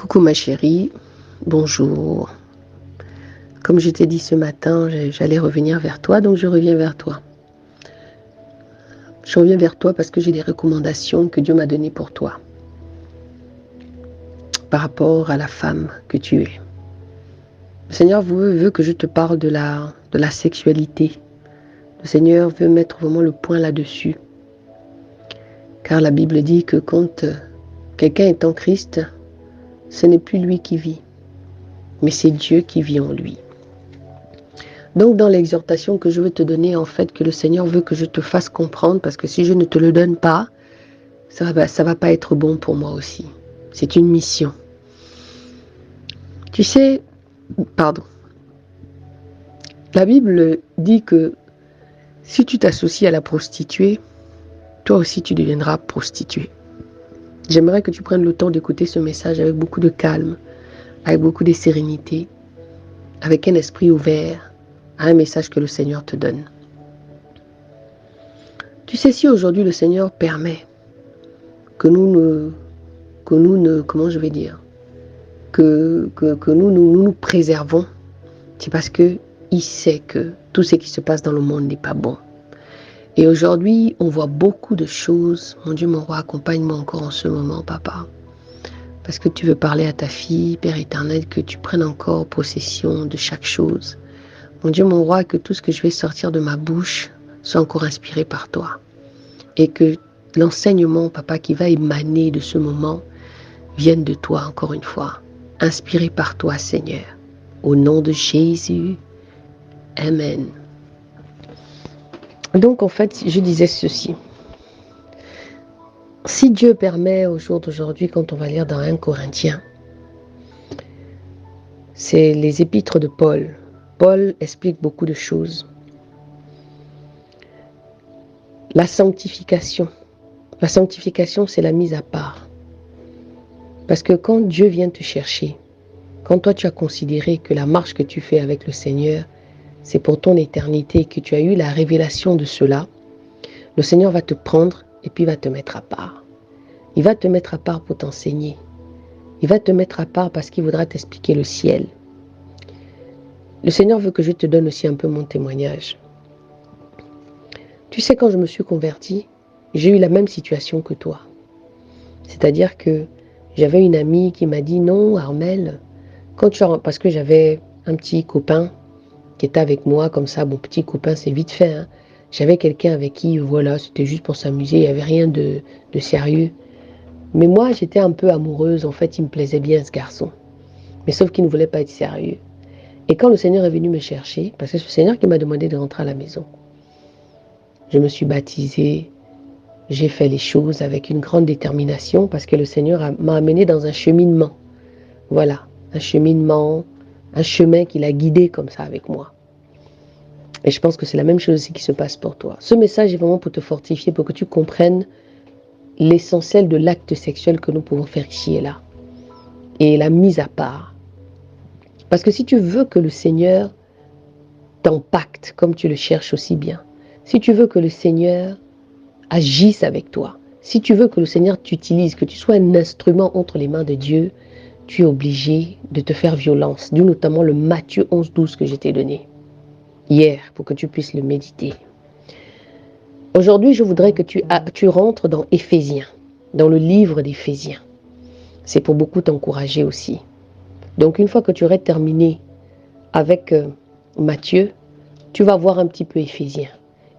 Coucou ma chérie, bonjour. Comme je t'ai dit ce matin, j'allais revenir vers toi, donc je reviens vers toi. Je reviens vers toi parce que j'ai des recommandations que Dieu m'a données pour toi par rapport à la femme que tu es. Le Seigneur veut que je te parle de la sexualité. Le Seigneur veut mettre vraiment le point là-dessus. Car la Bible dit que quand quelqu'un est en Christ, ce n'est plus lui qui vit, mais c'est Dieu qui vit en lui. Donc dans l'exhortation que je veux te donner, en fait, que le Seigneur veut que je te fasse comprendre, parce que si je ne te le donne pas, ça va pas être bon pour moi aussi. C'est une mission. Tu sais, la Bible dit que si tu t'associes à la prostituée, toi aussi tu deviendras prostituée. J'aimerais que tu prennes le temps d'écouter ce message avec beaucoup de calme, avec beaucoup de sérénité, avec un esprit ouvert à un message que le Seigneur te donne. Tu sais, si aujourd'hui le Seigneur permet que nous nous préservons, c'est parce que il sait que tout ce qui se passe dans le monde n'est pas bon. Et aujourd'hui, on voit beaucoup de choses. Mon Dieu, mon roi, accompagne-moi encore en ce moment, papa. Parce que tu veux parler à ta fille, Père éternel, que tu prennes encore possession de chaque chose. Mon Dieu, mon roi, que tout ce que je vais sortir de ma bouche soit encore inspiré par toi. Et que l'enseignement, papa, qui va émaner de ce moment, vienne de toi encore une fois. Inspiré par toi, Seigneur. Au nom de Jésus. Amen. Donc, en fait, je disais ceci. Si Dieu permet au jour d'aujourd'hui, quand on va lire dans 1 Corinthiens, c'est les épîtres de Paul. Paul explique beaucoup de choses. La sanctification. La sanctification, c'est la mise à part. Parce que quand Dieu vient te chercher, quand toi tu as considéré que la marche que tu fais avec le Seigneur, c'est pour ton éternité et que tu as eu la révélation de cela, le Seigneur va te prendre et puis va te mettre à part. Il va te mettre à part pour t'enseigner. Il va te mettre à part parce qu'il voudra t'expliquer le ciel. Le Seigneur veut que je te donne aussi un peu mon témoignage. Tu sais, quand je me suis convertie, j'ai eu la même situation que toi. C'est-à-dire que j'avais une amie qui m'a dit « Non, Armelle, parce que j'avais un petit copain qui était avec moi, comme ça, mon petit copain, c'est vite fait. Hein. J'avais quelqu'un avec qui, voilà, c'était juste pour s'amuser, il n'y avait rien de sérieux. Mais moi, j'étais un peu amoureuse, en fait, il me plaisait bien ce garçon. Mais sauf qu'il ne voulait pas être sérieux. Et quand le Seigneur est venu me chercher, parce que c'est le Seigneur qui m'a demandé de rentrer à la maison, je me suis baptisée, j'ai fait les choses avec une grande détermination, parce que le Seigneur m'a amené dans un cheminement. Voilà, un cheminement, un chemin qu'il a guidé comme ça avec moi. Et je pense que c'est la même chose aussi qui se passe pour toi. Ce message est vraiment pour te fortifier, pour que tu comprennes l'essentiel de l'acte sexuel que nous pouvons faire ici et là. Et la mise à part. Parce que si tu veux que le Seigneur t'impacte comme tu le cherches aussi bien, si tu veux que le Seigneur agisse avec toi, si tu veux que le Seigneur t'utilise, que tu sois un instrument entre les mains de Dieu, tu es obligé de te faire violence, d'où notamment le Matthieu 11:12 que je t'ai donné hier pour que tu puisses le méditer. Aujourd'hui, je voudrais que tu rentres dans Éphésiens, dans le livre d'Éphésiens. C'est pour beaucoup t'encourager aussi. Donc, une fois que tu aurais terminé avec Matthieu, tu vas voir un petit peu Éphésiens.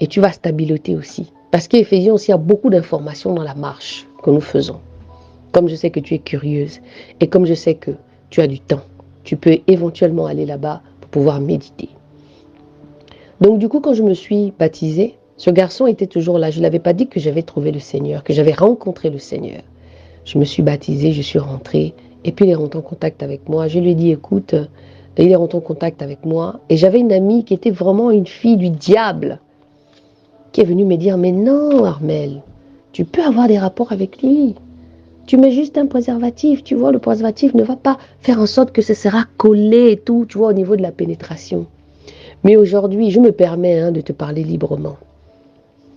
Et tu vas stabiloter aussi. Parce qu'Éphésiens aussi a beaucoup d'informations dans la marche que nous faisons. Comme je sais que tu es curieuse et comme je sais que tu as du temps, tu peux éventuellement aller là-bas pour pouvoir méditer. Donc du coup, quand je me suis baptisée, ce garçon était toujours là. Je ne l'avais pas dit que j'avais trouvé le Seigneur, que j'avais rencontré le Seigneur. Je me suis baptisée, je suis rentrée, et puis il est rentré en contact avec moi. Je lui ai dit, écoute, il est rentré en contact avec moi. Et j'avais une amie qui était vraiment une fille du diable, qui est venue me dire, mais non, Armelle, tu peux avoir des rapports avec lui. Tu mets juste un préservatif, tu vois, le préservatif ne va pas faire en sorte que ce sera collé et tout, tu vois, au niveau de la pénétration. Mais aujourd'hui, je me permets de te parler librement.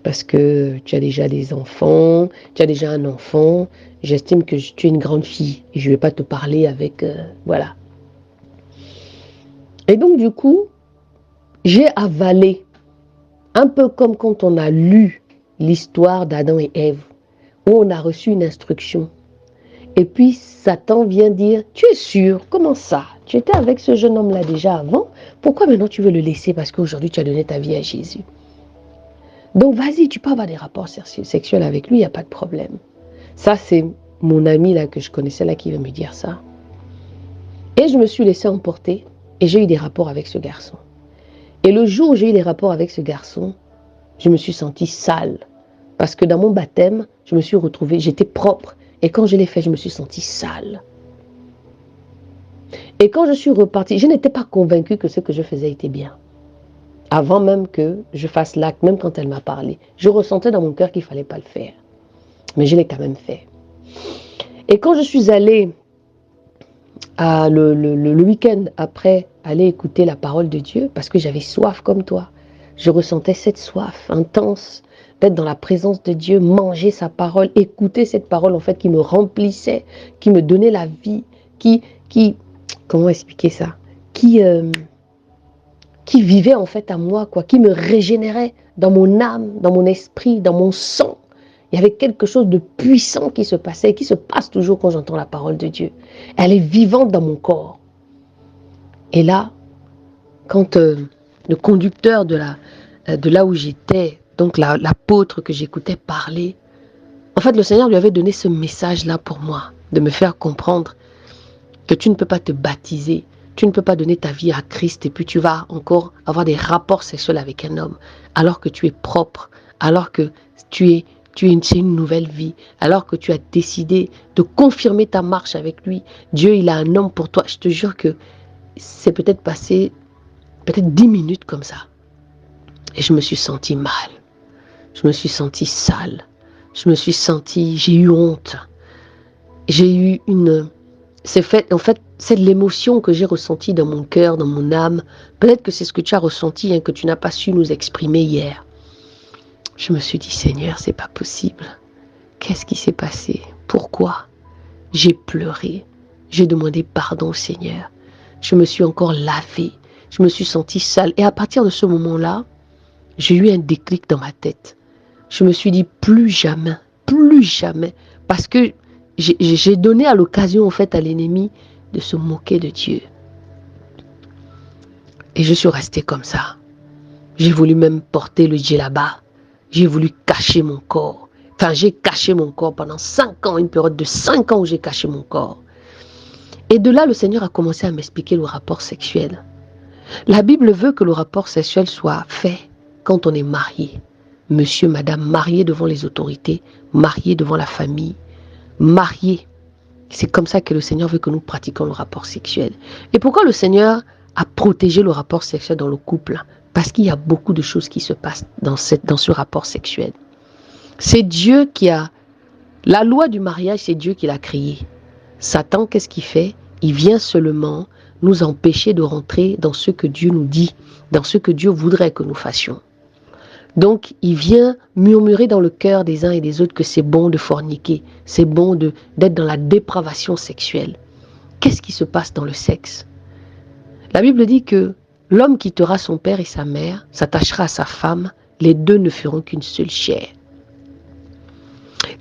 parce que tu as déjà des enfants, tu as déjà un enfant, j'estime que tu es une grande fille et je ne vais pas te parler avec... voilà. Et donc du coup, j'ai avalé, un peu comme quand on a lu l'histoire d'Adam et Ève, où on a reçu une instruction. Et puis Satan vient dire, tu es sûr, comment ça? Tu étais avec ce jeune homme-là déjà avant, pourquoi maintenant tu veux le laisser parce qu'aujourd'hui tu as donné ta vie à Jésus? Donc vas-y, tu peux avoir des rapports sexuels avec lui, il n'y a pas de problème. Ça, c'est mon ami là que je connaissais là qui veut me dire ça. Et je me suis laissée emporter et j'ai eu des rapports avec ce garçon. Et le jour où j'ai eu des rapports avec ce garçon, je me suis sentie sale. Parce que dans mon baptême, je me suis retrouvée, j'étais propre. Et quand je l'ai fait, je me suis sentie sale. Et quand je suis repartie, je n'étais pas convaincue que ce que je faisais était bien. Avant même que je fasse l'acte, même quand elle m'a parlé, je ressentais dans mon cœur qu'il ne fallait pas le faire. Mais je l'ai quand même fait. Et quand je suis allée le week-end après aller écouter la parole de Dieu, parce que j'avais soif comme toi, je ressentais cette soif intense d'être dans la présence de Dieu, manger sa parole, écouter cette parole en fait qui me remplissait, qui me donnait la vie, comment expliquer ça, qui vivait en fait à moi, quoi, qui me régénérait dans mon âme, dans mon esprit, dans mon sang. Il y avait quelque chose de puissant qui se passait, et qui se passe toujours quand j'entends la parole de Dieu. Elle est vivante dans mon corps. Et là, quand le conducteur de là où j'étais, donc l'apôtre que j'écoutais parler, en fait, le Seigneur lui avait donné ce message-là pour moi, de me faire comprendre que tu ne peux pas te baptiser, tu ne peux pas donner ta vie à Christ et puis tu vas encore avoir des rapports sexuels avec un homme alors que tu es propre, alors que c'est une nouvelle vie, alors que tu as décidé de confirmer ta marche avec lui. Dieu, il a un homme pour toi. Je te jure que c'est peut-être passé 10 minutes comme ça. Et je me suis sentie mal. Je me suis sentie sale. J'ai eu honte. J'ai eu en fait, c'est l'émotion que j'ai ressentie dans mon cœur, dans mon âme. Peut-être que c'est ce que tu as ressenti, hein, que tu n'as pas su nous exprimer hier. Je me suis dit, Seigneur, c'est pas possible. Qu'est-ce qui s'est passé? Pourquoi? J'ai pleuré. J'ai demandé pardon au Seigneur. Je me suis encore lavée. Je me suis sentie sale. Et à partir de ce moment-là, j'ai eu un déclic dans ma tête. Je me suis dit, plus jamais. Parce que j'ai donné à l'occasion, en fait, à l'ennemi de se moquer de Dieu. Et je suis restée comme ça. J'ai voulu même porter le djellaba. J'ai voulu cacher mon corps. Enfin, j'ai caché mon corps pendant 5 ans, une période de 5 ans où j'ai caché mon corps. Et de là, le Seigneur a commencé à m'expliquer le rapport sexuel. La Bible veut que le rapport sexuel soit fait quand on est marié. Monsieur, madame, marié devant les autorités, marié devant la famille, marié. C'est comme ça que le Seigneur veut que nous pratiquions le rapport sexuel. Et pourquoi le Seigneur a protégé le rapport sexuel dans le couple? Parce qu'il y a beaucoup de choses qui se passent dans ce rapport sexuel. C'est Dieu qui a... La loi du mariage, c'est Dieu qui l'a créée. Satan, qu'est-ce qu'il fait? Il vient seulement nous empêcher de rentrer dans ce que Dieu nous dit, dans ce que Dieu voudrait que nous fassions. Donc, il vient murmurer dans le cœur des uns et des autres que c'est bon de forniquer, c'est bon d'être dans la dépravation sexuelle. Qu'est-ce qui se passe dans le sexe? La Bible dit que l'homme quittera son père et sa mère, s'attachera à sa femme, les deux ne feront qu'une seule chair.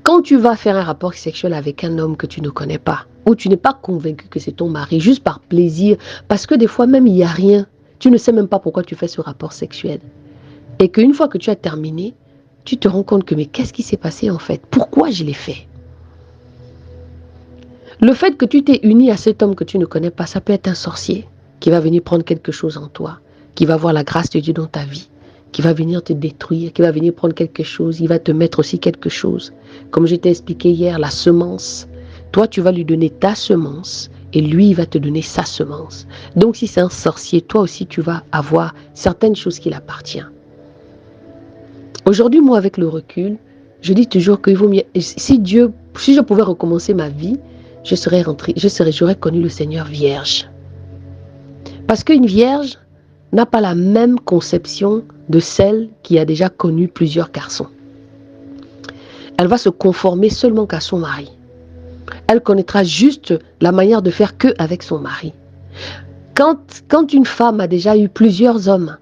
Quand tu vas faire un rapport sexuel avec un homme que tu ne connais pas, ou tu n'es pas convaincu que c'est ton mari, juste par plaisir, parce que des fois même il n'y a rien, tu ne sais même pas pourquoi tu fais ce rapport sexuel. Et qu'une fois que tu as terminé, tu te rends compte que mais qu'est-ce qui s'est passé en fait? Pourquoi je l'ai fait? Le fait que tu t'es uni à cet homme que tu ne connais pas, ça peut être un sorcier qui va venir prendre quelque chose en toi, qui va voir la grâce de Dieu dans ta vie, qui va venir te détruire, qui va venir prendre quelque chose, il va te mettre aussi quelque chose. Comme je t'ai expliqué hier, la semence. Toi, tu vas lui donner ta semence et lui, il va te donner sa semence. Donc, si c'est un sorcier, toi aussi, tu vas avoir certaines choses qui l'appartiennent. Aujourd'hui, moi, avec le recul, je dis toujours qu'il vaut mieux... Si je pouvais recommencer ma vie, j'aurais connu le Seigneur vierge. Parce qu'une vierge n'a pas la même conception de celle qui a déjà connu plusieurs garçons. Elle va se conformer seulement qu'à son mari. Elle connaîtra juste la manière de faire qu'avec son mari. Quand une femme a déjà eu plusieurs hommes,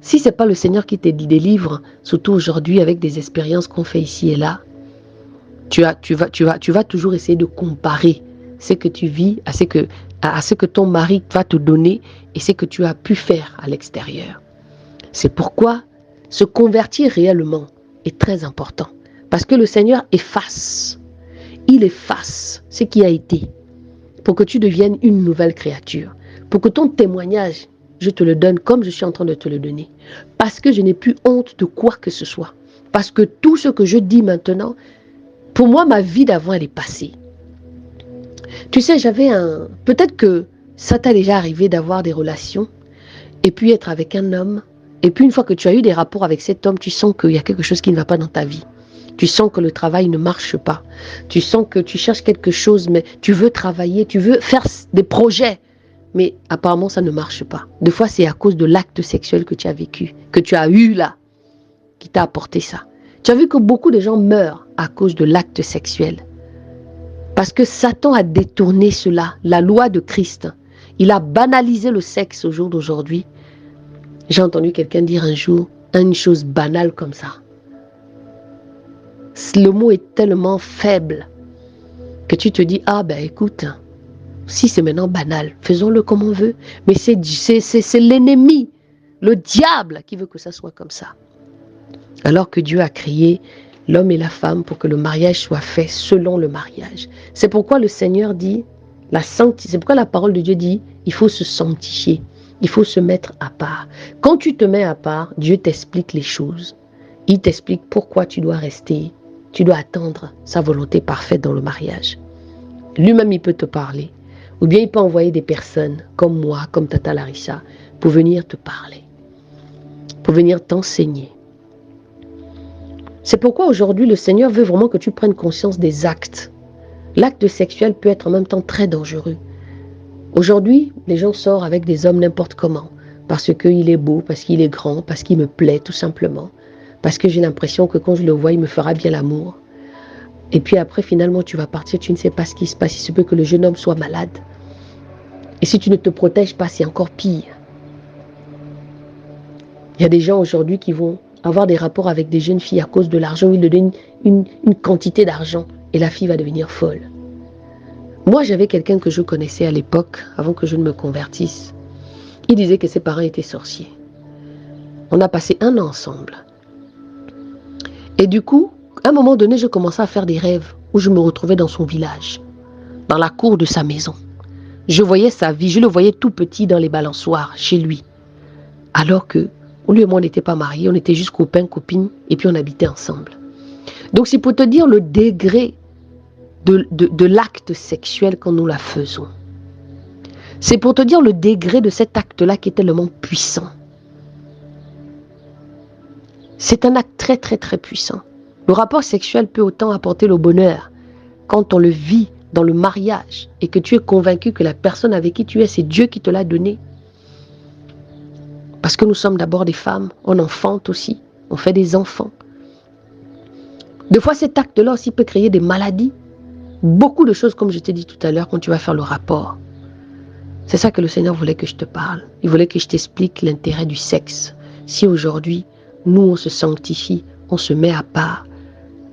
si ce n'est pas le Seigneur qui te délivre, surtout aujourd'hui avec des expériences qu'on fait ici et là, tu vas toujours essayer de comparer ce que tu vis à ce que ton mari va te donner et ce que tu as pu faire à l'extérieur. C'est pourquoi se convertir réellement est très important. Parce que le Seigneur efface. Il efface ce qui a été pour que tu deviennes une nouvelle créature. Pour que ton témoignage, je te le donne comme je suis en train de te le donner. Parce que je n'ai plus honte de quoi que ce soit. Parce que tout ce que je dis maintenant, pour moi, ma vie d'avant, elle est passée. Tu sais, peut-être que ça t'a déjà arrivé d'avoir des relations et puis être avec un homme. Et puis une fois que tu as eu des rapports avec cet homme, tu sens qu'il y a quelque chose qui ne va pas dans ta vie. Tu sens que le travail ne marche pas. Tu sens que tu cherches quelque chose, mais tu veux travailler, tu veux faire des projets. Mais apparemment, ça ne marche pas. Des fois, c'est à cause de l'acte sexuel que tu as vécu, que tu as eu là, qui t'a apporté ça. Tu as vu que beaucoup de gens meurent à cause de l'acte sexuel. Parce que Satan a détourné cela, la loi de Christ. Il a banalisé le sexe au jour d'aujourd'hui. J'ai entendu quelqu'un dire un jour une chose banale comme ça. Le mot est tellement faible que tu te dis, ah ben écoute, si c'est maintenant banal, faisons-le comme on veut. Mais c'est l'ennemi, le diable qui veut que ça soit comme ça. Alors que Dieu a créé l'homme et la femme pour que le mariage soit fait selon le mariage. C'est pourquoi le Seigneur dit, c'est pourquoi la parole de Dieu dit, il faut se sanctifier, il faut se mettre à part. Quand tu te mets à part, Dieu t'explique les choses. Il t'explique pourquoi tu dois rester, tu dois attendre sa volonté parfaite dans le mariage. Lui-même, il peut te parler. Ou bien il peut envoyer des personnes comme moi, comme Tata Larissa, pour venir te parler, pour venir t'enseigner. C'est pourquoi aujourd'hui, le Seigneur veut vraiment que tu prennes conscience des actes. L'acte sexuel peut être en même temps très dangereux. Aujourd'hui, les gens sortent avec des hommes n'importe comment, parce qu'il est beau, parce qu'il est grand, parce qu'il me plaît tout simplement, parce que j'ai l'impression que quand je le vois, il me fera bien l'amour. Et puis après, finalement, tu vas partir, tu ne sais pas ce qui se passe, il se peut que le jeune homme soit malade. Et si tu ne te protèges pas, c'est encore pire. Il y a des gens aujourd'hui qui vont avoir des rapports avec des jeunes filles à cause de l'argent. Ils leur donnent une quantité d'argent et la fille va devenir folle. Moi, j'avais quelqu'un que je connaissais à l'époque, avant que je ne me convertisse. Il disait que ses parents étaient sorciers. On a passé 1 an ensemble. Et du coup, à un moment donné, je commençais à faire des rêves où je me retrouvais dans son village, dans la cour de sa maison. Je voyais sa vie, je le voyais tout petit dans les balançoires, chez lui. Alors que lui et moi, on n'était pas mariés, on était juste copains, copines, et puis on habitait ensemble. Donc c'est pour te dire le degré de l'acte sexuel quand nous la faisons. C'est pour te dire le degré de cet acte-là qui est tellement puissant. C'est un acte très très très puissant. Le rapport sexuel peut autant apporter le bonheur quand on le vit dans le mariage et que tu es convaincu que la personne avec qui tu es, c'est Dieu qui te l'a donné. Parce que nous sommes d'abord des femmes, on enfante aussi, on fait des enfants. Des fois, cet acte-là aussi peut créer des maladies. Beaucoup de choses, comme je t'ai dit tout à l'heure, quand tu vas faire le rapport. C'est ça que le Seigneur voulait que je te parle. Il voulait que je t'explique l'intérêt du sexe. Si aujourd'hui, nous, on se sanctifie, on se met à part,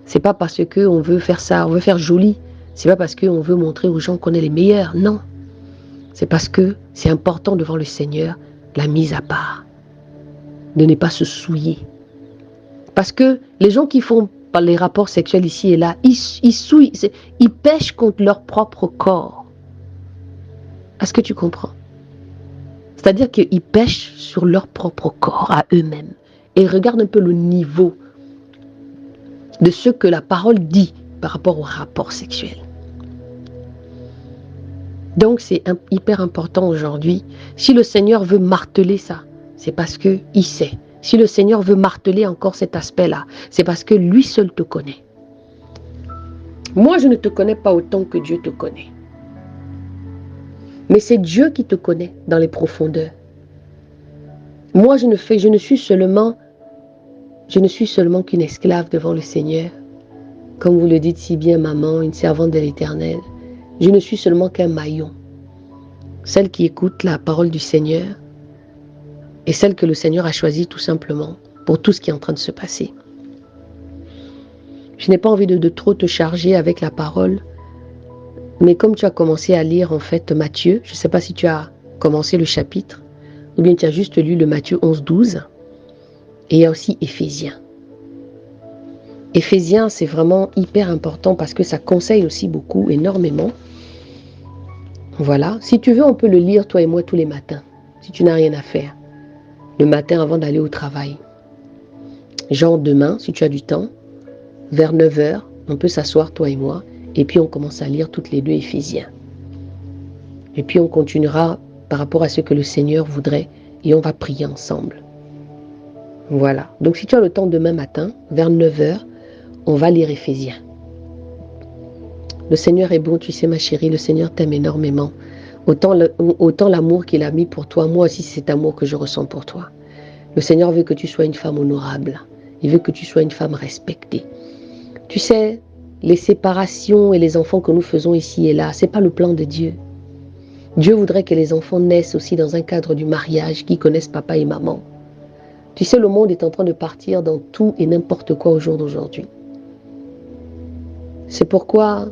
c'est pas parce qu'on veut faire ça, on veut faire joli. C'est pas parce qu'on veut montrer aux gens qu'on est les meilleurs. Non. C'est parce que c'est important devant le Seigneur, la mise à part. De ne pas se souiller. Parce que les gens qui font les rapports sexuels ici et là, ils pêchent contre leur propre corps. Est-ce que tu comprends? C'est-à-dire qu'ils pêchent sur leur propre corps, à eux-mêmes. Et regarde un peu le niveau de ce que la parole dit par rapport au rapport sexuel. Donc c'est hyper important aujourd'hui. Si le Seigneur veut marteler ça, c'est parce qu'il sait. Si le Seigneur veut marteler encore cet aspect-là, c'est parce que lui seul te connaît. Moi, je ne te connais pas autant que Dieu te connaît. Mais c'est Dieu qui te connaît dans les profondeurs. Moi, je ne suis seulement qu'une esclave devant le Seigneur. Comme vous le dites si bien, maman, une servante de l'Éternel, je ne suis seulement qu'un maillon. Celle qui écoute la parole du Seigneur et celle que le Seigneur a choisie tout simplement pour tout ce qui est en train de se passer. Je n'ai pas envie de trop te charger avec la parole, mais comme tu as commencé à lire en fait Matthieu, je ne sais pas si tu as commencé le chapitre, ou bien tu as juste lu le Matthieu 11-12, et il y a aussi Éphésiens. Éphésiens, c'est vraiment hyper important parce que ça conseille aussi beaucoup, énormément. Voilà, si tu veux, on peut le lire toi et moi tous les matins, si tu n'as rien à faire, le matin avant d'aller au travail. Genre demain, si tu as du temps, vers 9h, on peut s'asseoir toi et moi, et puis on commence à lire toutes les deux Éphésiens. Et puis on continuera par rapport à ce que le Seigneur voudrait, et on va prier ensemble. Voilà, donc si tu as le temps demain matin, vers 9h, on va lire Éphésiens. Le Seigneur est bon, tu sais ma chérie, le Seigneur t'aime énormément. Autant l'amour qu'il a mis pour toi, moi aussi c'est cet amour que je ressens pour toi. Le Seigneur veut que tu sois une femme honorable. Il veut que tu sois une femme respectée. Tu sais, les séparations et les enfants que nous faisons ici et là, ce n'est pas le plan de Dieu. Dieu voudrait que les enfants naissent aussi dans un cadre du mariage, qui connaissent papa et maman. Tu sais, le monde est en train de partir dans tout et n'importe quoi au jour d'aujourd'hui. C'est pourquoi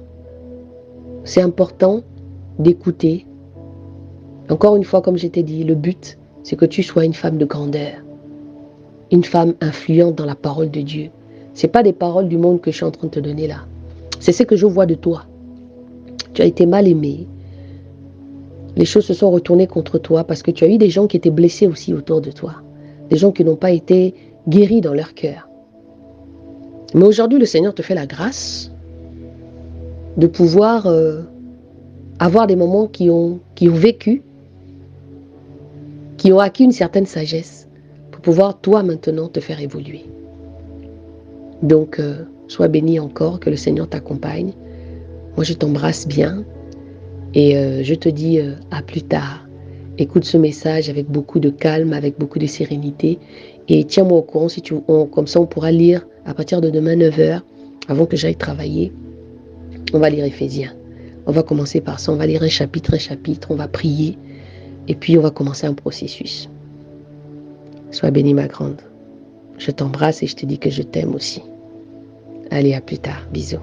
c'est important d'écouter. Encore une fois, comme je t'ai dit, le but, c'est que tu sois une femme de grandeur. Une femme influente dans la parole de Dieu. Ce n'est pas des paroles du monde que je suis en train de te donner là. C'est ce que je vois de toi. Tu as été mal aimé. Les choses se sont retournées contre toi parce que tu as eu des gens qui étaient blessés aussi autour de toi. Des gens qui n'ont pas été guéris dans leur cœur. Mais aujourd'hui, le Seigneur te fait la grâce de pouvoir avoir des moments qui ont vécu, qui ont acquis une certaine sagesse pour pouvoir, toi, maintenant, te faire évoluer. Donc, sois béni encore, que le Seigneur t'accompagne. Moi, je t'embrasse bien et je te dis à plus tard. Écoute ce message avec beaucoup de calme, avec beaucoup de sérénité et tiens-moi au courant, comme ça on pourra lire à partir de demain 9h, avant que j'aille travailler. On va lire Éphésiens. On va commencer par ça, on va lire un chapitre, on va prier et puis on va commencer un processus. Sois bénie ma grande. Je t'embrasse et je te dis que je t'aime aussi. Allez, à plus tard. Bisous.